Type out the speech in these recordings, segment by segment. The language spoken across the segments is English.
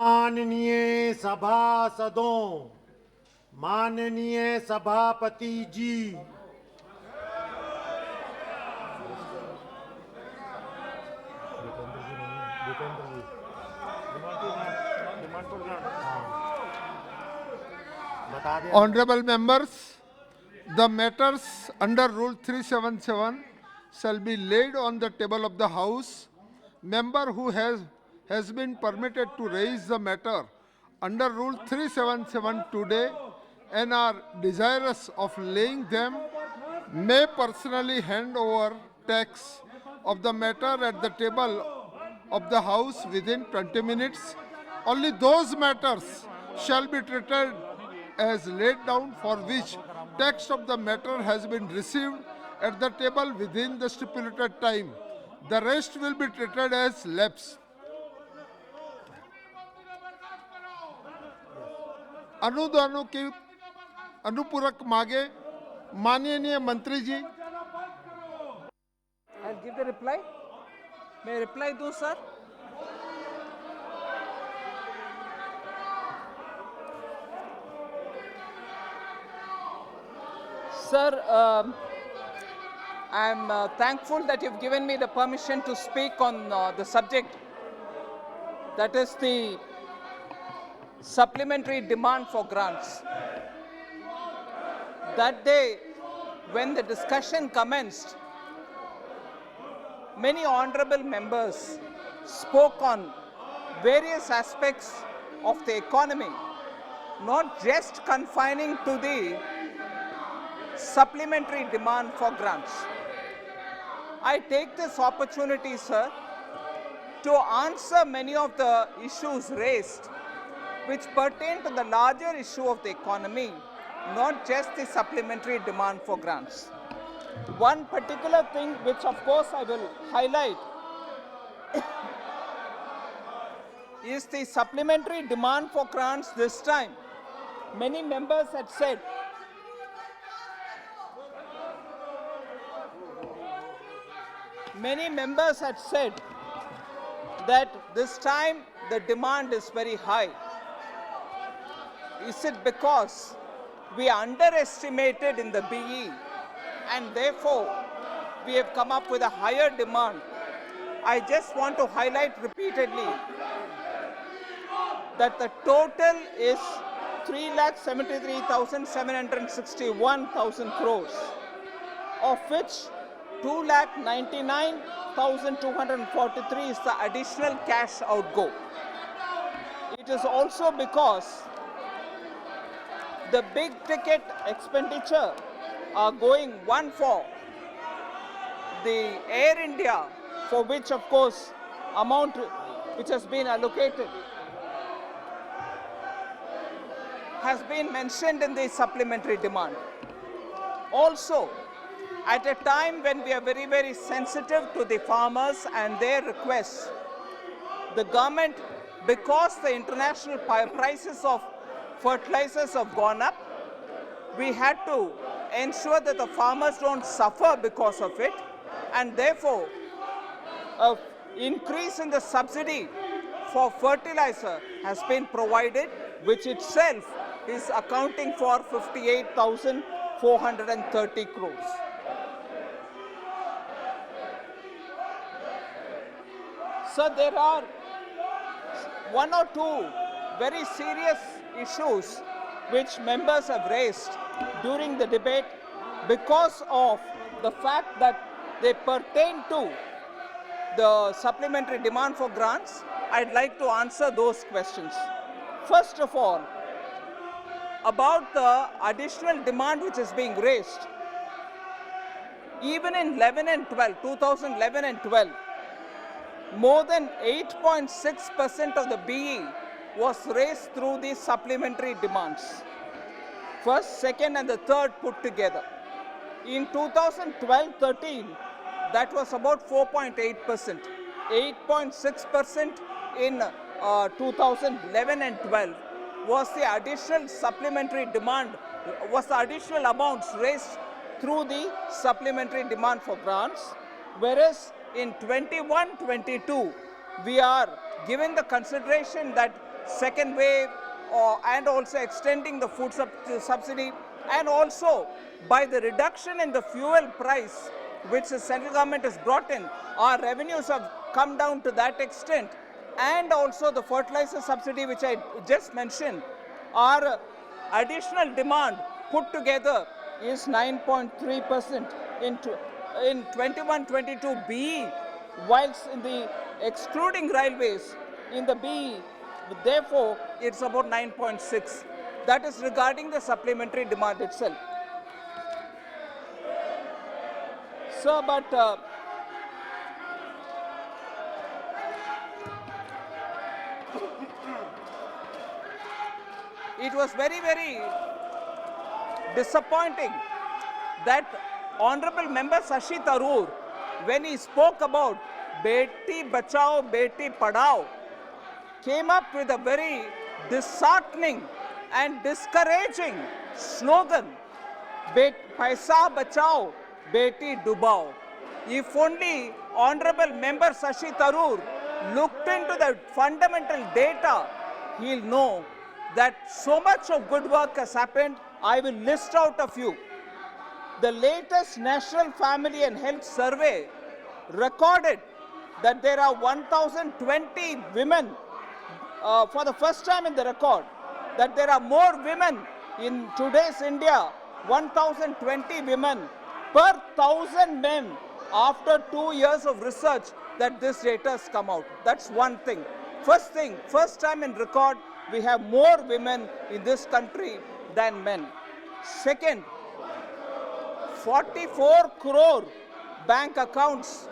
माननीय सभासदों, माननीय सभापति जी, Honorable members, the matters under Rule 377 shall be laid on the table of the House. Member who has been permitted to raise the matter under Rule 377 today and are desirous of laying them may personally hand over text of the matter at the table of the House within 20 minutes. Only those matters shall be treated as laid down for which text of the matter has been received at the table within the stipulated time. The rest will be treated as lapse. अनुदानों की अनुपूरक मांगे माननीय मंत्री जी. I'll give the reply. May I reply do, sir? Sir, I'm thankful that you've given me the permission to speak on the subject, that is the supplementary demand for grants. That day, when the discussion commenced, many honorable members spoke on various aspects of the economy, not just confining to the supplementary demand for grants. I take this opportunity, sir, to answer many of the issues raised which pertain to the larger issue of the economy, not just the supplementary demand for grants. One particular thing which of course I will highlight is the supplementary demand for grants this time. Many members had said that this time the demand is very high. Is it because we underestimated in the BE and therefore we have come up with a higher demand? I just want to highlight repeatedly that the total is 3,73,761,000 crores, of which 2,99,243 is the additional cash outgo. It is also because the big ticket expenditure are going, one for the Air India, for which of course amount which has been allocated has been mentioned in the supplementary demand. Also, at a time when we are very, very sensitive to the farmers and their requests, the government, because the international prices of fertilizers have gone up, we had to ensure that the farmers don't suffer because of it, and therefore an increase in the subsidy for fertilizer has been provided, which itself is accounting for 58,430 crores. So there are one or two very serious issues which members have raised during the debate because of the fact that they pertain to the supplementary demand for grants. I'd like to answer those questions. First of all, about the additional demand which is being raised. Even in 2011 and 12, more than 8.6% of the BE was raised through these supplementary demands. First, second and the third put together. In 2012-13, that was about 4.8%. 8.6% in 2011 and 12 was the additional supplementary demand, was the additional amounts raised through the supplementary demand for grants, whereas in 21-22, we are given the consideration that second wave, and also extending the food subsidy, and also by the reduction in the fuel price which the central government has brought in, our revenues have come down to that extent, and also the fertilizer subsidy which I just mentioned, our additional demand put together is 9.3% in 21-22 BE, whilst in the excluding railways in the BE, therefore it's about 9.6. That is regarding the supplementary demand itself. So, but it was very, very disappointing that Honorable Member Shashi Tharoor, when he spoke about Beti Bachao, Beti Padhao, came up with a very disheartening and discouraging slogan, Paisa Bachao, Beti Dubao. If only Honorable Member Shashi Tharoor looked into the fundamental data, he'll know that so much of good work has happened. I will list out a few. The latest National Family and Health Survey recorded that there are 1,020 women, for the first time in the record, that there are more women in today's India, 1,020 women per 1,000 men after 2 years of research that this data has come out. That's one thing. First time in record, we have more women in this country than men. Second, 44 crore bank accounts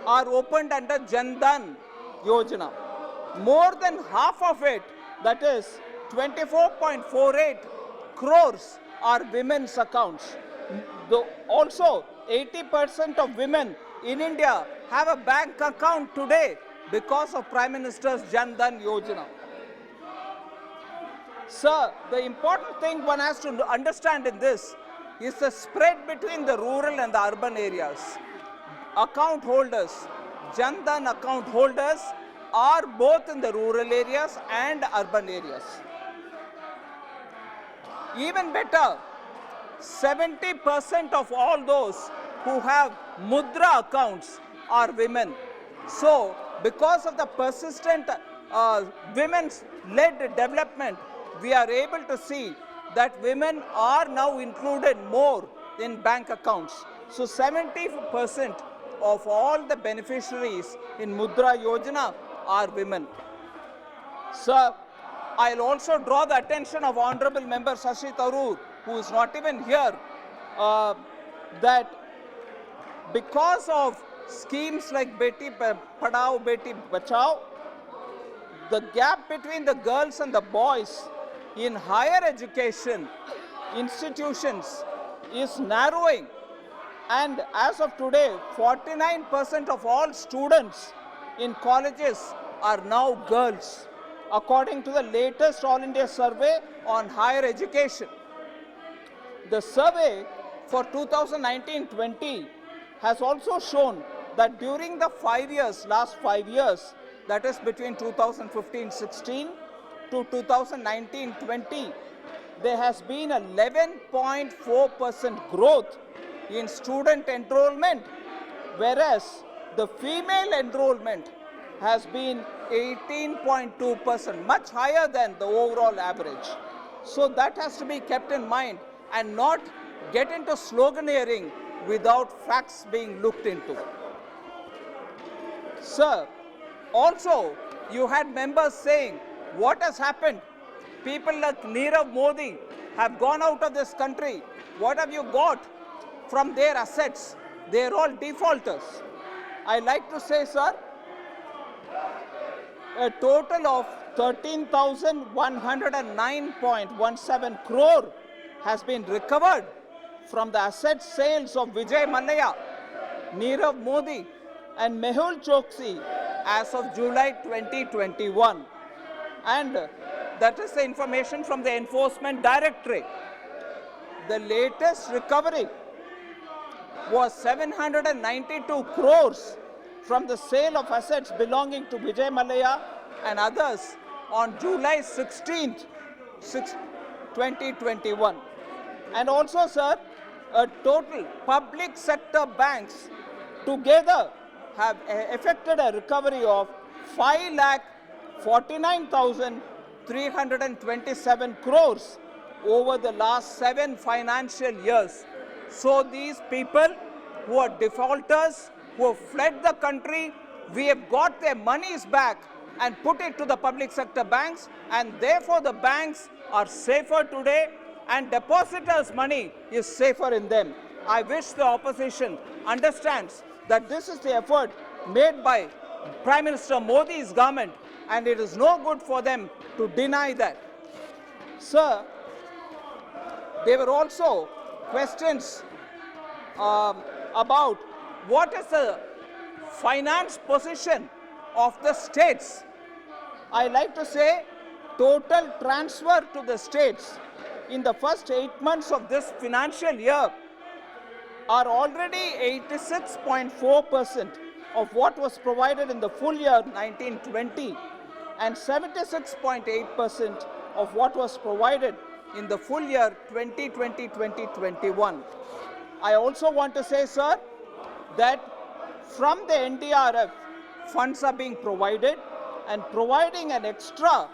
are opened under Jan Dhan Yojana. More than half of it, that is 24.48 crores, are women's accounts. Also, 80% of women in India have a bank account today because of Prime Minister's Jan Dhan Yojana. Sir, the important thing one has to understand in this is the spread between the rural and the urban areas. Account holders, Jan Dhan account holders, are both in the rural areas and urban areas. Even better, 70% of all those who have Mudra accounts are women. So, because of the persistent women's-led development, we are able to see that women are now included more in bank accounts. So 70% of all the beneficiaries in Mudra Yojana are women. Sir, I'll also draw the attention of Honorable Member Shashi Tharoor, who is not even here, that because of schemes like Beti Padhao, Beti Bachao, the gap between the girls and the boys in higher education institutions is narrowing, and as of today, 49% of all students in colleges are now girls, according to the latest All India survey on higher education. The survey for 2019-20 has also shown that during the last 5 years, that is between 2015-16 to 2019-20, there has been a 11.4% growth in student enrollment, whereas the female enrollment has been 18.2%, much higher than the overall average. So that has to be kept in mind and not get into sloganeering without facts being looked into. Sir, also you had members saying, what has happened? People like Nirav Modi have gone out of this country. What have you got from their assets? They are all defaulters. I like to say, sir, a total of 13,109.17 crore has been recovered from the asset sales of Vijay Mallya, Nirav Modi and Mehul Choksi as of July 2021. And that is the information from the Enforcement Directorate. The latest recovery was 792 crores from the sale of assets belonging to Vijay Mallya and others on July 16th, 2021. And also, sir, a total public sector banks together have effected a recovery of 5,49,327 crores over the last 7 financial years. So these people who are defaulters, who have fled the country, we have got their monies back and put it to the public sector banks, and therefore the banks are safer today and depositors' money is safer in them. I wish the opposition understands that this is the effort made by Prime Minister Modi's government, and it is no good for them to deny that. Sir, there were also questions about what is the finance position of the states. I like to say total transfer to the states in the first 8 months of this financial year are already 86.4% of what was provided in the full year 1920 and 76.8% of what was provided in the full year 2020-2021. I also want to say, sir, that from the NDRF, funds are being provided and providing an extra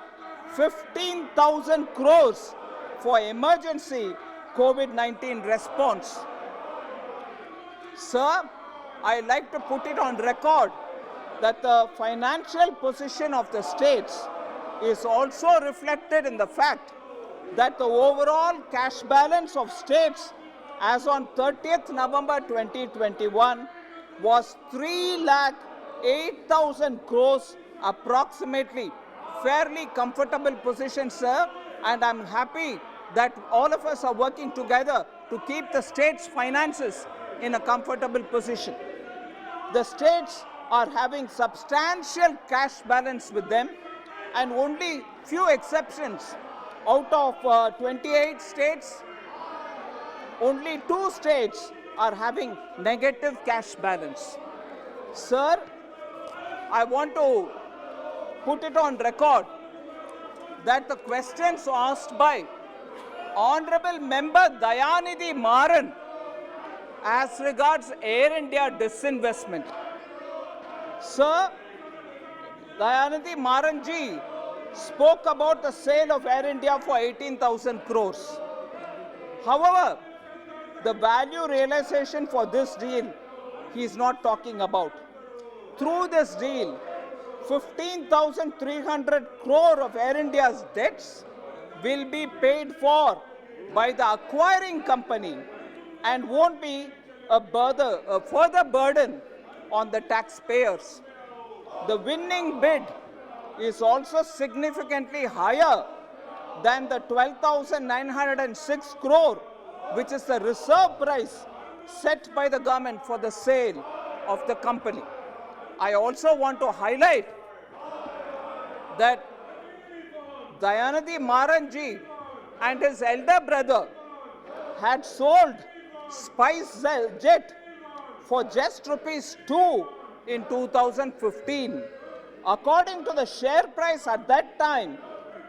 15,000 crores for emergency COVID-19 response. Sir, I like to put it on record that the financial position of the states is also reflected in the fact that the overall cash balance of states as on 30th November 2021 was 3,08,000 crores approximately. Fairly comfortable position, sir, and I'm happy that all of us are working together to keep the state's finances in a comfortable position. The states are having substantial cash balance with them, and only few exceptions. Out of 28 states, only 2 states are having negative cash balance. Sir, I want to put it on record that the questions asked by Honorable Member Dayanidhi Maran as regards Air India disinvestment. Sir, Dayanidhi Maran ji spoke about the sale of Air India for 18,000 crores. However, the value realization for this deal he is not talking about. Through this deal, 15,300 crore of Air India's debts will be paid for by the acquiring company and won't be a further burden on the taxpayers. The winning bid is also significantly higher than the 12,906 crore, which is the reserve price set by the government for the sale of the company. I also want to highlight that Dayanidhi Maran ji and his elder brother had sold SpiceJet for just ₹2 in 2015. According to the share price at that time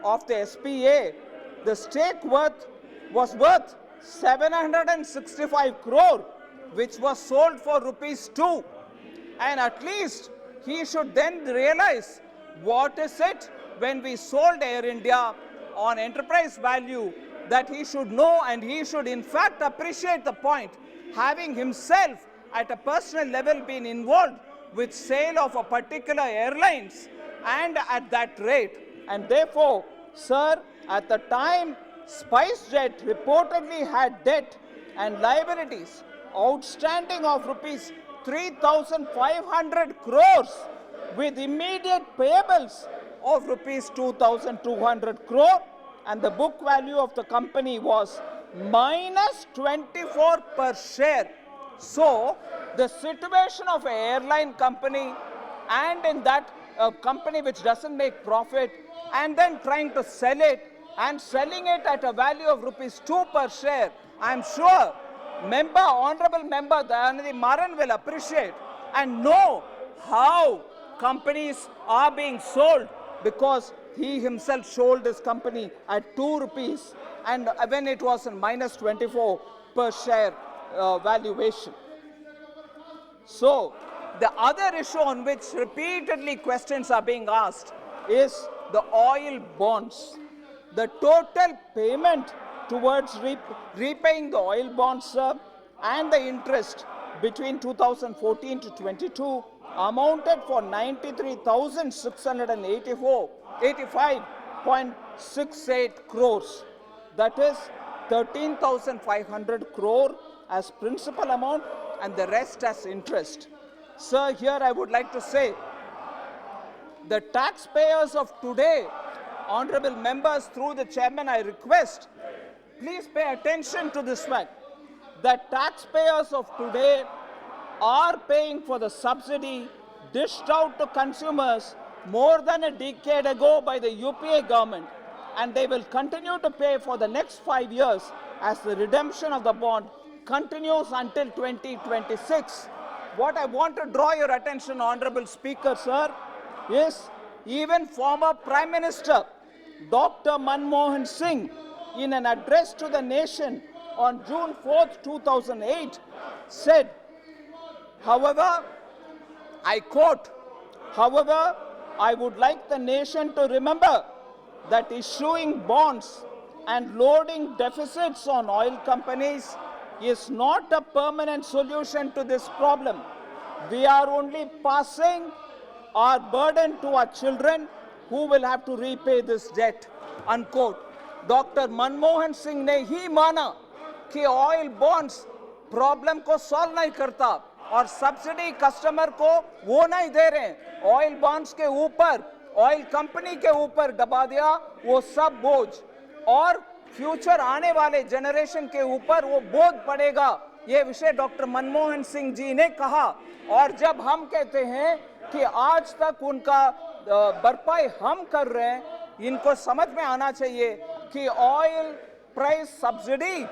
of the SPA, the stake was worth 765 crore, which was sold for ₹2. And at least he should then realize what is it when we sold Air India on enterprise value, that he should know, and he should in fact appreciate the point, having himself at a personal level been involved with sale of a particular airlines and at that rate. And therefore, sir, at the time SpiceJet reportedly had debt and liabilities outstanding of rupees 3,500 crores with immediate payables of rupees 2,200 crore, and the book value of the company was -24 per share. So the situation of an airline company, and in that company which doesn't make profit, and then trying to sell it and selling it at a value of ₹2 per share, I'm sure Honorable Member Dayanidhi Maran will appreciate and know how companies are being sold, because he himself sold his company at 2 rupees, and when it was in minus 24 per share valuation. So, the other issue on which repeatedly questions are being asked is the oil bonds. The total payment towards repaying the oil bonds, sir, and the interest between 2014 to 22 amounted for 85.68 crores. That is 13,500 crore as principal amount and the rest as interest. Sir, here I would like to say, the taxpayers of today, honorable members, through the chairman, I request, please pay attention to this fact, that taxpayers of today are paying for the subsidy dished out to consumers more than a decade ago by the UPA government, and they will continue to pay for the next 5 years as the redemption of the bond continues until 2026. What I want to draw your attention, Honorable Speaker, sir, is even former Prime Minister Dr. Manmohan Singh, in an address to the nation on June 4th, 2008, said, however, I quote, however, I would like the nation to remember that issuing bonds and loading deficits on oil companies is not a permanent solution to this problem. We are only passing our burden to our children who will have to repay this debt, unquote. Dr. Manmohan Singh ने ही माना कि oil bonds problem को solve नहीं करता और subsidy customer को वो नहीं दे रहे हैं, ऑयल बॉन्ड्स के ऊपर ऑयल कंपनी के ऊपर दबा दिया वो सब बोझ, और फ्यूचर आने वाले जनरेशन के ऊपर वो बोझ पड़ेगा। ये विषय डॉक्टर मनमोहन सिंह जी ने कहा, और जब हम कहते हैं कि आज तक उनका भरपाई हम कर रहे हैं, इनको समझ में आना चाहिए कि ऑयल प्राइस सब्सिडी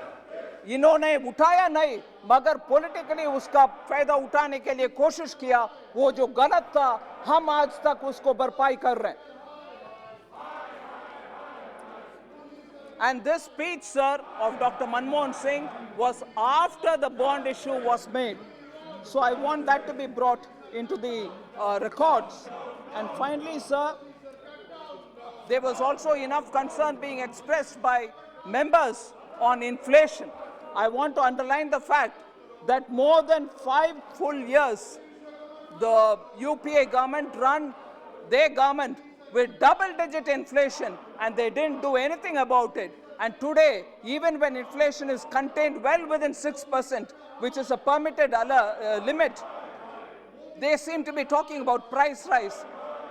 इन्होंने उठाया नहीं, मगर पॉलिटिकली उसका फायदा उठाने के लिए कोशिश किया, वो जो गलत था हम आज तक उसको भरपाई कर रहे हैं। And this speech, sir, of Dr. Manmohan Singh was after the bond issue was made. So I want that to be brought into the records. And finally, sir, there was also enough concern being expressed by members on inflation. I want to underline the fact that more than 5 full years, the UPA government run their government with double-digit inflation, and they didn't do anything about it. And today, even when inflation is contained well within 6%, which is a permitted limit, they seem to be talking about price rise.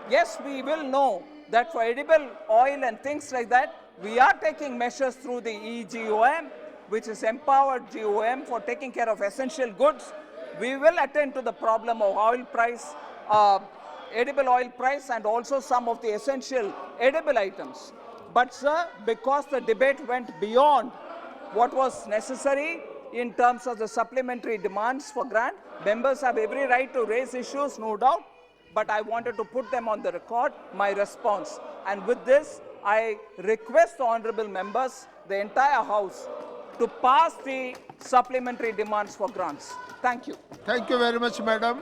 Yes, we will know that for edible oil and things like that, we are taking measures through the EGOM, which is empowered GOM for taking care of essential goods. We will attend to the problem of oil price, edible oil price, and also some of the essential edible items. But sir, because the debate went beyond what was necessary in terms of the supplementary demands for grant, members have every right to raise issues, no doubt, but I wanted to put them on the record, my response. And with this, I request the honorable members, the entire House, to pass the supplementary demands for grants. Thank you. Thank you very much, madam.